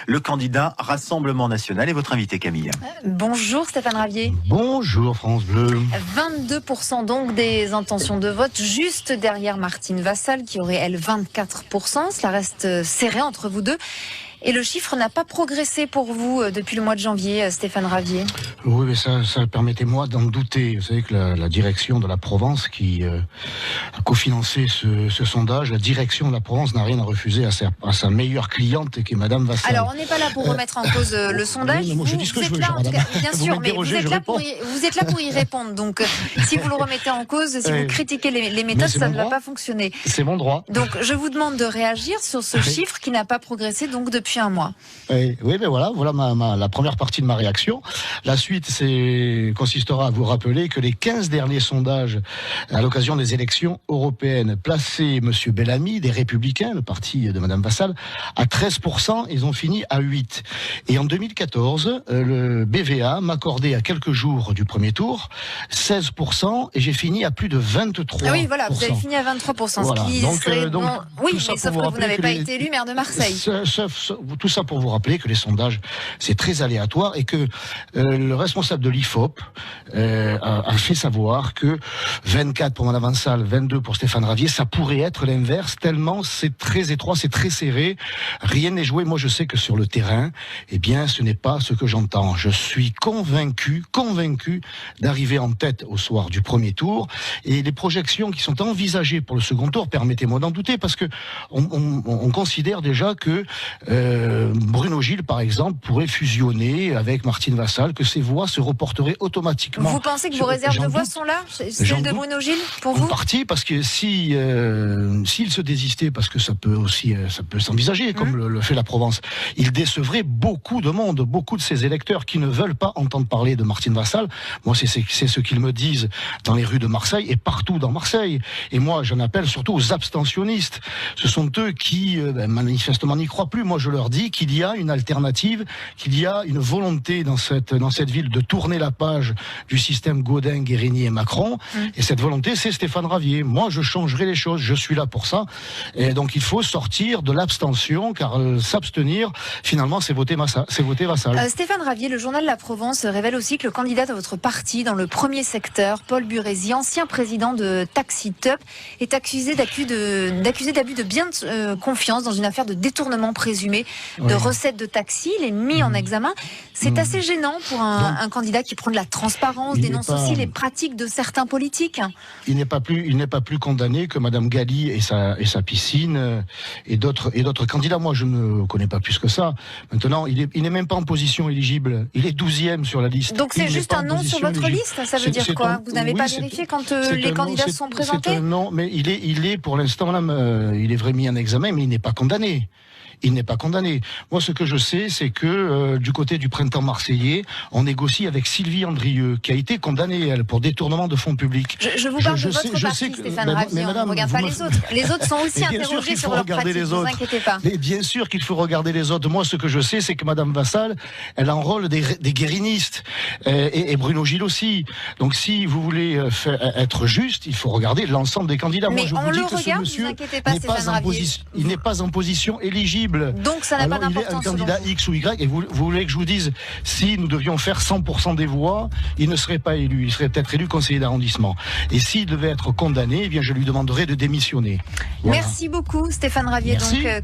le candidat Rassemblement National est votre invité, Camille. Bonjour Stéphane Ravier. Bonjour France Bleu. 22% donc des intentions de vote, juste derrière Martine Vassal qui aurait elle 24%. Cela reste serré entre vous deux. Et le chiffre n'a pas progressé pour vous depuis le mois de janvier, Stéphane Ravier. Oui, mais ça permettez-moi d'en douter. Vous savez que la direction de la Provence qui a cofinancé ce sondage, la direction de la Provence n'a rien à refuser à sa meilleure cliente qui est Madame Vassal. Alors on n'est pas là pour remettre en cause le sondage. Oui, moi, je dis ce que je veux, là, en tout cas, bien sûr, mais vous êtes là pour y répondre. Donc si vous le remettez en cause, si vous critiquez les méthodes, ça ne va pas fonctionner. C'est mon droit. Donc je vous demande de réagir sur ce chiffre qui n'a pas progressé donc depuis un mois. Oui, mais voilà la première partie de ma réaction. La suite consistera à vous rappeler que les 15 derniers sondages à l'occasion des élections européennes plaçaient M. Bellamy, des Républicains, le parti de Mme Vassal, à 13%, ils ont fini à 8%. Et en 2014, le BVA m'accordait à quelques jours du premier tour 16% et j'ai fini à plus de 23%. Ah oui, voilà, vous avez fini à 23%. Voilà. Ce qui serait bon. Oui, mais sauf que vous n'avez pas été élu maire de Marseille. Tout ça pour vous rappeler que les sondages, c'est très aléatoire et que le responsable de l'IFOP a fait savoir que 24 pour Mme Vassal, 22 pour Stéphane Ravier, ça pourrait être l'inverse, tellement c'est très étroit, c'est très serré, rien n'est joué. Moi, je sais que sur le terrain, eh bien, ce n'est pas ce que j'entends. Je suis convaincu d'arriver en tête au soir du premier tour, et les projections qui sont envisagées pour le second tour, permettez-moi d'en douter, parce que on considère déjà que Bruno Gilles, par exemple, pourrait fusionner avec Martine Vassal, que ses voix se reporteraient automatiquement. Vous pensez que vos réserves de voix sont là, celles de Bruno Gilles, pour vous ? En partie, parce que s'il se désistait, parce que ça peut s'envisager, comme le fait la Provence, il décevrait beaucoup de monde, beaucoup de ses électeurs qui ne veulent pas entendre parler de Martine Vassal. Moi, c'est ce qu'ils me disent dans les rues de Marseille et partout dans Marseille. Et moi, j'en appelle surtout aux abstentionnistes. Ce sont eux qui, manifestement, n'y croient plus. Moi, je leur dis qu'il y a une alternative, qu'il y a une volonté dans cette ville de tourner la page du système Gaudin, Guérini et Macron. Et cette volonté, c'est Stéphane Ravier. Moi, je changerai les choses. Je suis là pour ça. Et donc, il faut sortir de l'abstention, car s'abstenir, finalement, c'est voter Vassal. Stéphane Ravier, le journal La Provence révèle aussi que le candidat de votre parti dans le premier secteur, Paul Burési, ancien président de Taxi Top, est accusé d'abus de biens de confiance dans une affaire de détournement présumé de recettes de taxi. Il est mis en examen. C'est assez gênant pour un candidat qui prend de la transparence, dénonce aussi les pratiques de certains politiques. Il n'est pas plus condamné que Madame Galli et sa piscine et d'autres candidats. Moi, je ne connais pas plus que ça. Maintenant, il n'est même pas en position éligible. Il est 12e sur la liste. Donc c'est juste un nom sur votre liste. Ça veut dire quoi ? Vous n'avez pas vérifié quand les candidats sont présentés ? Non, mais il est pour l'instant là, il est vraiment mis en examen, mais il n'est pas condamné. Il n'est pas condamné. Moi, ce que je sais, c'est que du côté du printemps marseillais, on négocie avec Sylvie Andrieux, qui a été condamnée, elle, pour détournement de fonds publics. Je vous parle de votre parti, Stéphane Ravier. On ne regarde pas les autres. Les autres sont aussi interrogés sur leur pratique, ne vous inquiétez pas. Mais bien sûr qu'il faut regarder les autres. Moi, ce que je sais, c'est que Madame Vassal, elle enrôle des guérinistes. Et Bruno Gilles aussi. Donc, si vous voulez être juste, il faut regarder l'ensemble des candidats. Mais moi, je on vous dis le que regarde, ce monsieur ne vous inquiétez pas, Stéphane Ravier. Il n'est pas en position éligible. Donc ça n'a pas d'importance. Il est un candidat X ou Y, et vous voulez que je vous dise, si nous devions faire 100% des voix, il ne serait pas élu, il serait peut-être élu conseiller d'arrondissement. Et s'il devait être condamné, eh bien je lui demanderais de démissionner. Voilà. Merci beaucoup Stéphane Ravier, donc candidat.